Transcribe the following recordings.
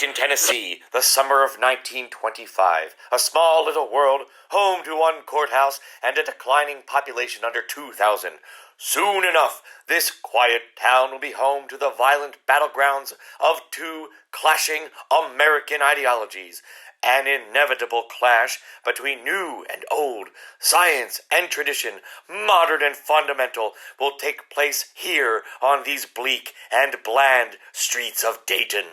Dayton, Tennessee, the summer of 1925. A small little world, home to one courthouse and a declining population under 2,000. Soon enough, this quiet town will be home to the violent battlegrounds of two clashing American ideologies. An inevitable clash between new and old, science and tradition, modern and fundamental, will take place here on these bleak and bland streets of Dayton.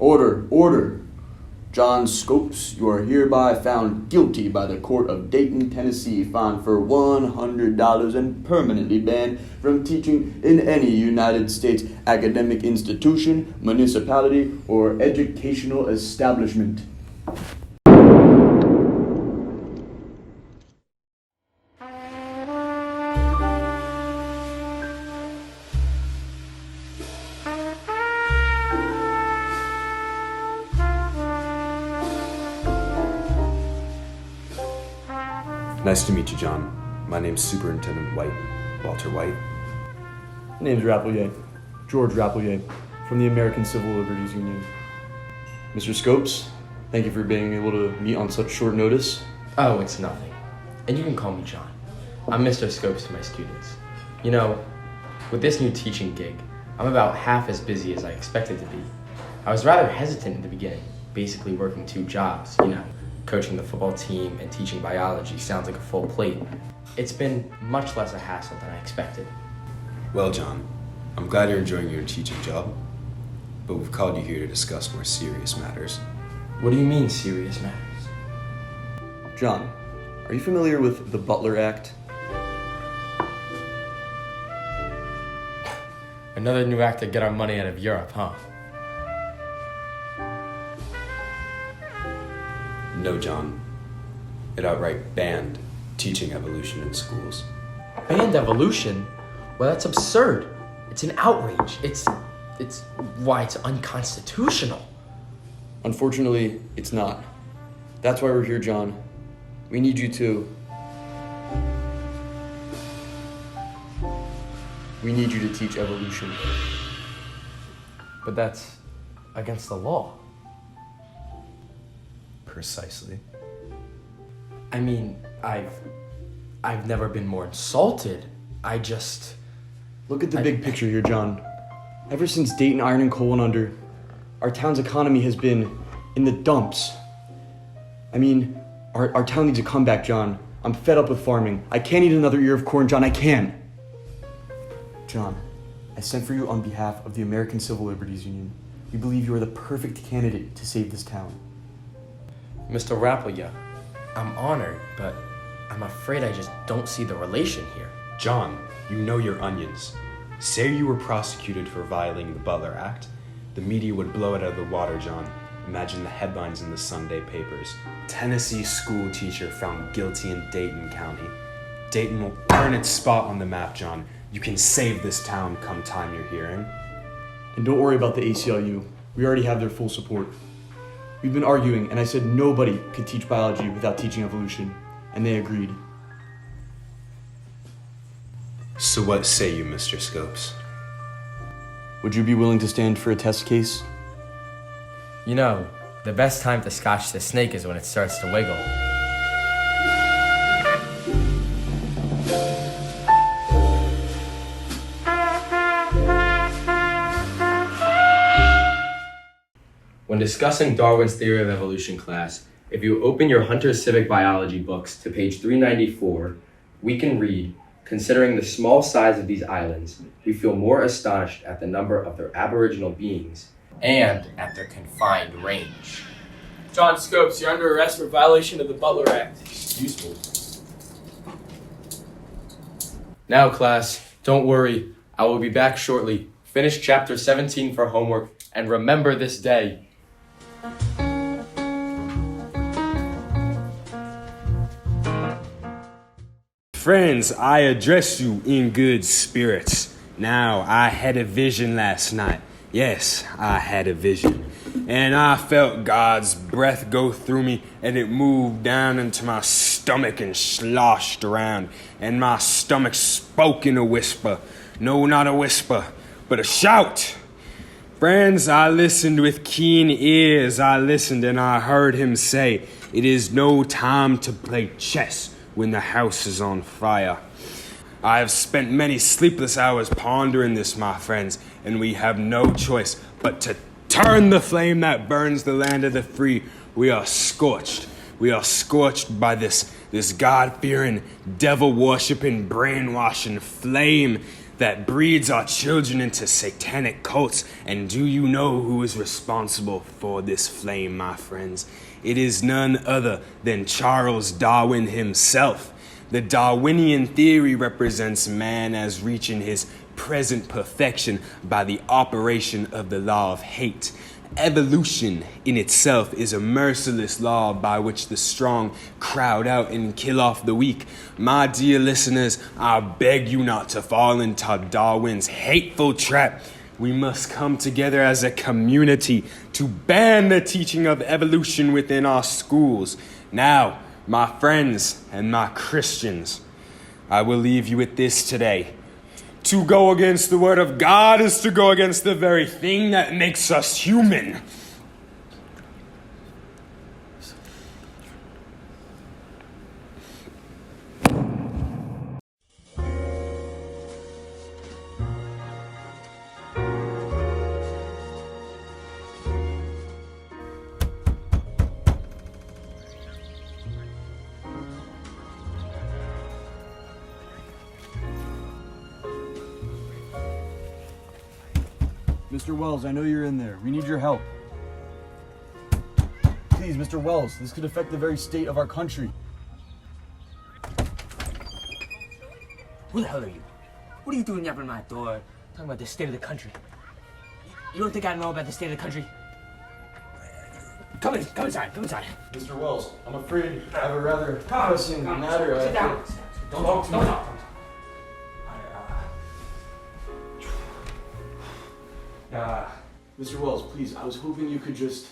Order, order. John Scopes, you are hereby found guilty by the court of Dayton, Tennessee, fined for $100 and permanently banned from teaching in any United States academic institution, municipality, or educational establishment. Nice to meet you, John. My name's Superintendent White, Walter White. My name's Rappelier, George Rappelier, from the American Civil Liberties Union. Mr. Scopes, thank you for being able to meet on such short notice. Oh, it's nothing. And you can call me John. I'm Mr. Scopes to my students. You know, with this new teaching gig, I'm about half as busy as I expected to be. I was rather hesitant in the beginning, basically working two jobs, coaching the football team and teaching biology sounds like a full plate. It's been much less a hassle than I expected. Well, John, I'm glad you're enjoying your teaching job, but we've called you here to discuss more serious matters. What do you mean, serious matters? John, are you familiar with the Butler Act? Another new act to get our money out of Europe, huh? No, John. It outright banned teaching evolution in schools. Banned evolution? Well, that's absurd. It's an outrage. It's unconstitutional. Unfortunately, it's not. That's why we're here, John. We need you to... We need you to teach evolution. But that's against the law. Precisely. I mean, I've never been more insulted. I just... Look at the big picture here, John. Ever since Dayton Iron and Coal went under, our town's economy has been in the dumps. I mean, our town needs a comeback, John. I'm fed up with farming. I can't eat another ear of corn, John. I can't. John, I sent for you on behalf of the American Civil Liberties Union. We believe you are the perfect candidate to save this town. Mr. Rappelier, I'm honored, but I'm afraid I just don't see the relation here. John, you know your onions. Say you were prosecuted for violating the Butler Act. The media would blow it out of the water, John. Imagine the headlines in the Sunday papers. Tennessee school teacher found guilty in Dayton County. Dayton will earn its spot on the map, John. You can save this town come time you're hearing. And don't worry about the ACLU. We already have their full support. We've been arguing, and I said nobody could teach biology without teaching evolution, and they agreed. So what say you, Mr. Scopes? Would you be willing to stand for a test case? You know, the best time to scotch the snake is when it starts to wiggle. When discussing Darwin's theory of evolution class, if you open your Hunter Civic Biology books to page 394, we can read, considering the small size of these islands, we feel more astonished at the number of their aboriginal beings and at their confined range. John Scopes, you're under arrest for violation of the Butler Act. Useful. Now, class, don't worry. I will be back shortly. Finish chapter 17 for homework and remember this day. Friends, I address you in good spirits. Now, I had a vision last night. Yes, I had a vision. And I felt God's breath go through me, and it moved down into my stomach and sloshed around. And my stomach spoke in a whisper. No, not a whisper, but a shout. Friends, I listened with keen ears. I listened and I heard him say, "It is no time to play chess when the house is on fire." I have spent many sleepless hours pondering this, my friends, and we have no choice but to turn the flame that burns the land of the free. We are scorched. We are scorched by this God-fearing, devil-worshipping, brainwashing flame that breeds our children into satanic cults. And do you know who is responsible for this flame, my friends? It is none other than Charles Darwin himself. The Darwinian theory represents man as reaching his present perfection by the operation of the law of hate. Evolution in itself is a merciless law by which the strong crowd out and kill off the weak. My dear listeners, I beg you not to fall into Darwin's hateful trap. We must come together as a community to ban the teaching of evolution within our schools. Now, my friends and my Christians, I will leave you with this today. To go against the word of God is to go against the very thing that makes us human. Mr. Wells, I know you're in there. We need your help. Please, Mr. Wells, this could affect the very state of our country. Who the hell are you? What are you doing yapping at my door, talking about the state of the country? You don't think I know about the state of the country? Come inside. Mr. Wells, I'm afraid I have a rather pressing matter. Sit down. Don't talk. Mr. Wells, please, I was hoping you could just...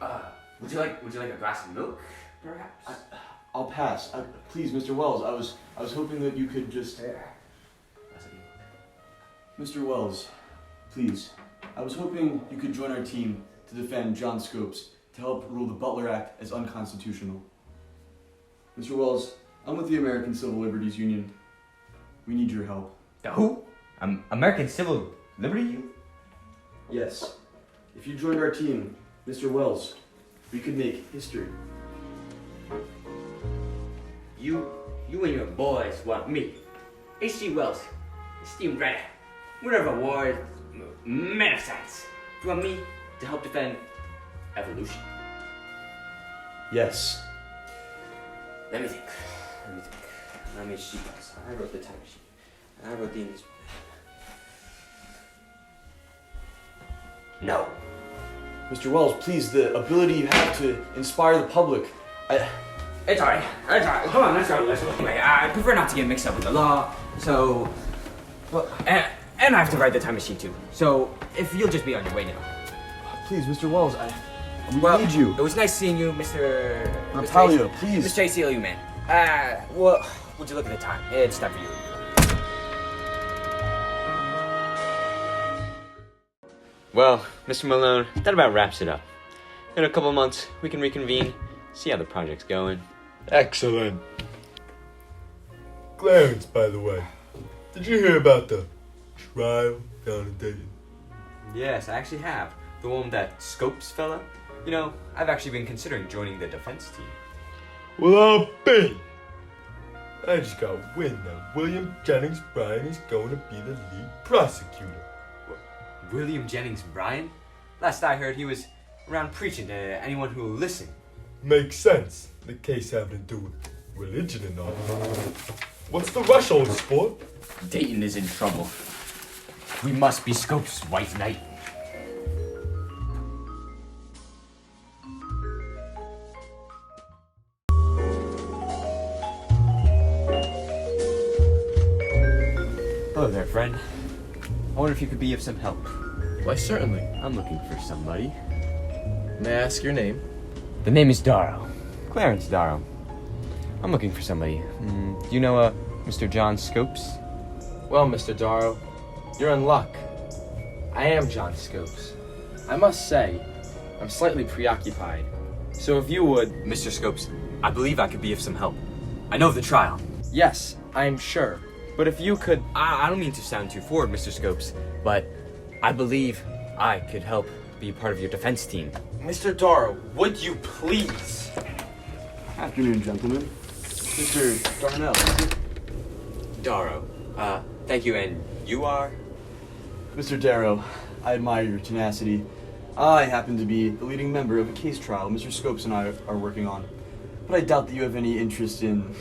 Would you like a glass of milk, perhaps? I'll pass. Please, Mr. Wells, I was hoping that you could just... Mr. Wells, please, I was hoping you could join our team to defend John Scopes to help rule the Butler Act as unconstitutional. Mr. Wells, I'm with the American Civil Liberties Union. We need your help. The who? American Civil Liberty Union? Yes. If you joined our team, Mr. Wells, we could make history. You and your boys want me, H.G. Wells, esteemed writer, winner of awards, man of science. You want me to help defend evolution? Yes. Let me think. I'm H.G. Wells. I wrote the time machine. I wrote the English. No. Mr. Wells, please, the ability you have to inspire the public. It's alright. Come on, let's go. Anyway, I prefer not to get mixed up with the law, so... Well, and I have to ride the time machine too. So, if you'll just be on your way now. Please, Mr. Wells, we need you. It was nice seeing you, Mr. Natalia, please. Mr. ACLU, man. Well, would you look at the time? It's time for you. Well, Mr. Malone, that about wraps it up. In a couple months, we can reconvene, see how the project's going. Excellent. Clarence, by the way, did you hear about the trial down in Dayton? Yes, I actually have. The one with that Scopes fella. You know, I've actually been considering joining the defense team. Well, I'll be. I just got wind that William Jennings Bryan is going to be the lead prosecutor. William Jennings Bryan? Last I heard, he was around preaching to anyone who will listen. Makes sense. The case having to do with religion and all. What's the rush on, sport? Dayton is in trouble. We must be Scopes' white knight. Hello there, friend. I wonder if you could be of some help. Why, certainly. I'm looking for somebody. May I ask your name? The name is Darrow. Clarence Darrow. I'm looking for somebody. Do you know, Mr. John Scopes? Well, Mr. Darrow, you're in luck. I am John Scopes. I must say, I'm slightly preoccupied. So if you would... Mr. Scopes, I believe I could be of some help. I know of the trial. Yes, I am sure. But if you could... I don't mean to sound too forward, Mr. Scopes, but I believe I could help be part of your defense team. Mr. Darrow, would you please? Afternoon, gentlemen. Mr. Darnell, is it? Darrow, thank you, and you are? Mr. Darrow, I admire your tenacity. I happen to be the leading member of a case trial Mr. Scopes and I are working on. But I doubt that you have any interest in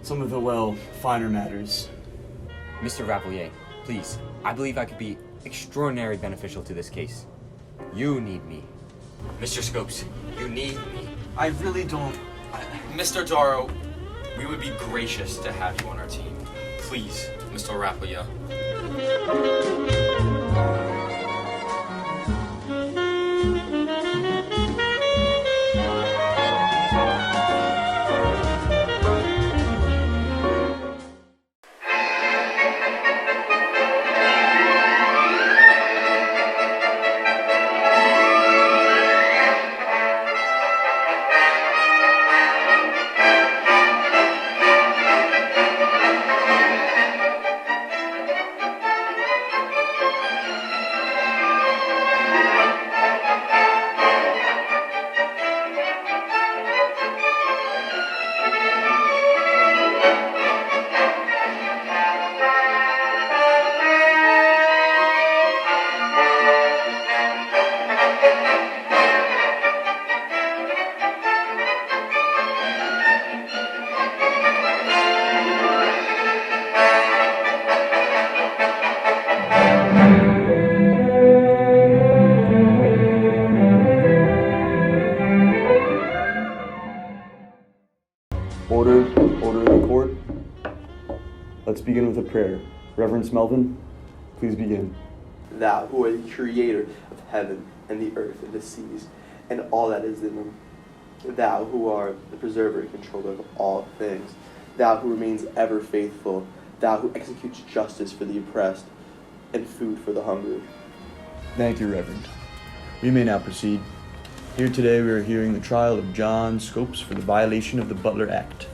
some of the, well, finer matters. Mr. Rapelier, please, I believe I could be extraordinarily beneficial to this case. You need me. Mr. Scopes, you need me. I really don't... Mr. Darrow, we would be gracious to have you on our team. Please, Mr. Rapelier. Order in the court. Let's begin with a prayer. Reverend Melvin, please begin. Thou who art the creator of heaven and the earth and the seas and all that is in them. Thou who art the preserver and controller of all things. Thou who remains ever faithful. Thou who executes justice for the oppressed and food for the hungry. Thank you, Reverend. We may now proceed. Here today we are hearing the trial of John Scopes for the violation of the Butler Act.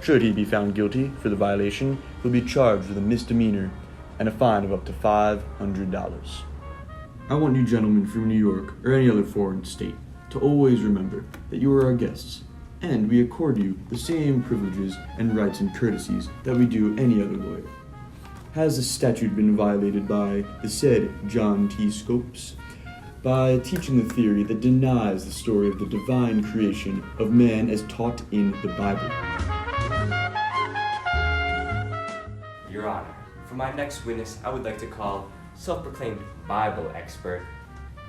Should he be found guilty for the violation, he'll be charged with a misdemeanor and a fine of up to $500. I want you gentlemen from New York or any other foreign state to always remember that you are our guests, and we accord you the same privileges and rights and courtesies that we do any other lawyer. Has the statute been violated by the said John T. Scopes? By teaching the theory that denies the story of the divine creation of man as taught in the Bible. Your Honor, for my next witness, I would like to call self-proclaimed Bible expert,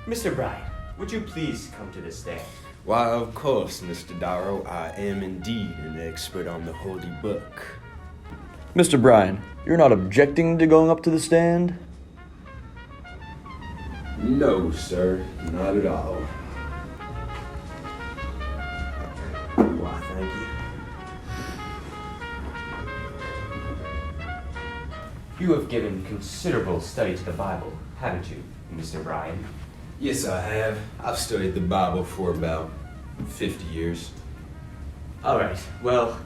Mr. Bryan. Would you please come to the stand? Why, of course, Mr. Darrow, I am indeed an expert on the Holy Book. Mr. Bryan, you're not objecting to going up to the stand? No, sir, not at all. Why, thank you. You have given considerable study to the Bible, haven't you, Mr. Bryan? Yes, I have. I've studied the Bible for about 50 years. All right, well,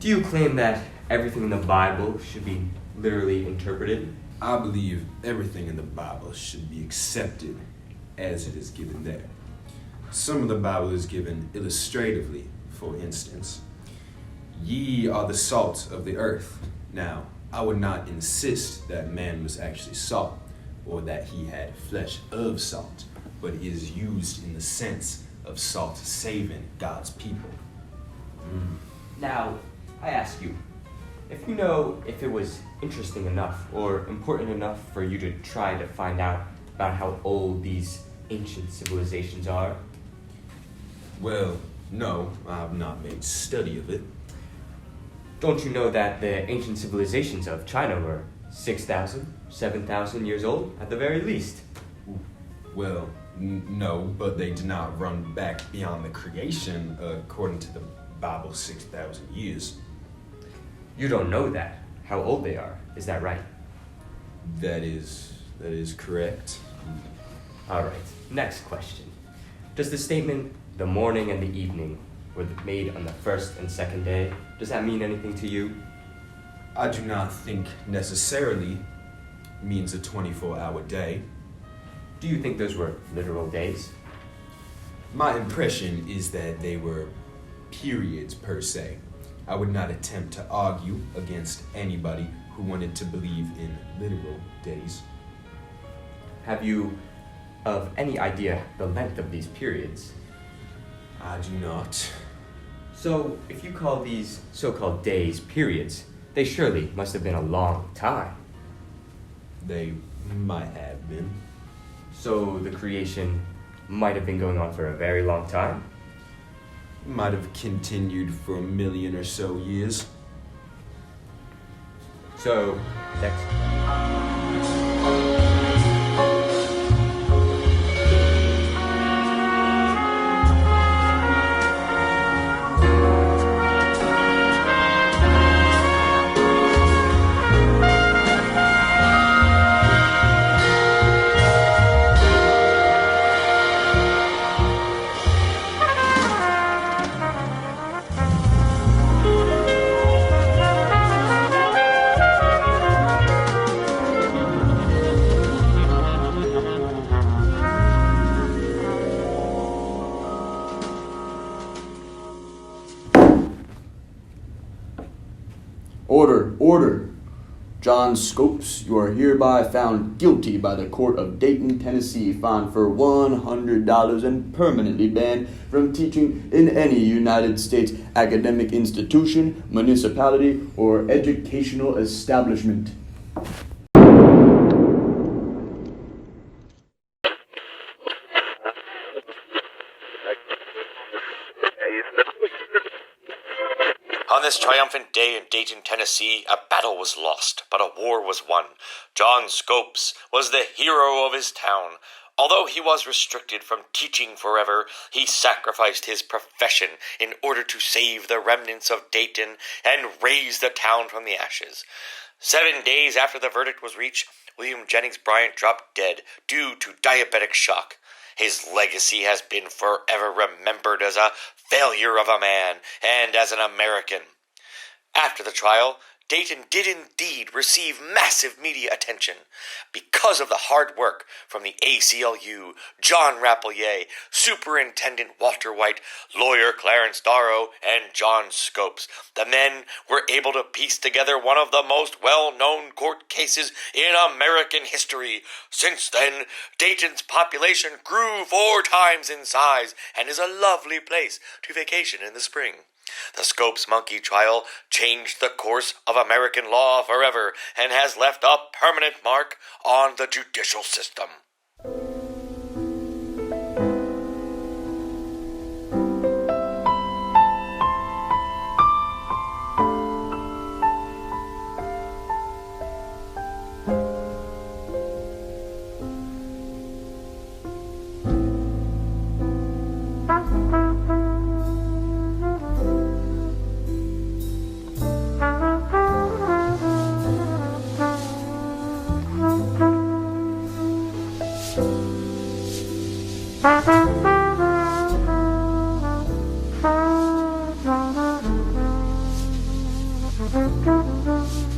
do you claim that everything in the Bible should be literally interpreted? I believe everything in the Bible should be accepted as it is given there. Some of the Bible is given illustratively, for instance. Ye are the salt of the earth. Now, I would not insist that man was actually salt, or that he had flesh of salt, but it is used in the sense of salt saving God's people. Now, I ask you, if you know if it was interesting enough or important enough for you to try to find out about how old these ancient civilizations are? Well, no, I've not made study of it. Don't you know that the ancient civilizations of China were 6,000, 7,000 years old at the very least? Well, no, but they did not run back beyond the creation according to the Bible 6,000 years. You don't know that, how old they are, is that right? That is That is correct. Alright, next question. Does the statement, the morning and the evening, were made on the first and second day, does that mean anything to you? I do not think necessarily means a 24-hour day. Do you think those were literal days? My impression is that they were periods per se. I would not attempt to argue against anybody who wanted to believe in literal days. Have you of any idea the length of these periods? I do not. So, if you call these so-called days periods, they surely must have been a long time. They might have been. So, the creation might have been going on for a very long time? Might have continued for 1 million or so years. So, next. Order. John Scopes, you are hereby found guilty by the Court of Dayton, Tennessee, fined for $100 and permanently banned from teaching in any United States academic institution, municipality, or educational establishment. On this triumphant day in Dayton, Tennessee, a battle was lost, but a war was won. John Scopes was the hero of his town. Although he was restricted from teaching forever, he sacrificed his profession in order to save the remnants of Dayton and raise the town from the ashes. 7 days after the verdict was reached, William Jennings Bryan dropped dead due to diabetic shock. His legacy has been forever remembered as a failure of a man and as an American. After the trial, Dayton did indeed receive massive media attention because of the hard work from the ACLU, John Rapelier, Superintendent Walter White, lawyer Clarence Darrow, and John Scopes. The men were able to piece together one of the most well-known court cases in American history. Since then, Dayton's population grew 4 times in size and is a lovely place to vacation in the spring. The Scopes monkey trial changed the course of American law forever and has left a permanent mark on the judicial system. Thank you.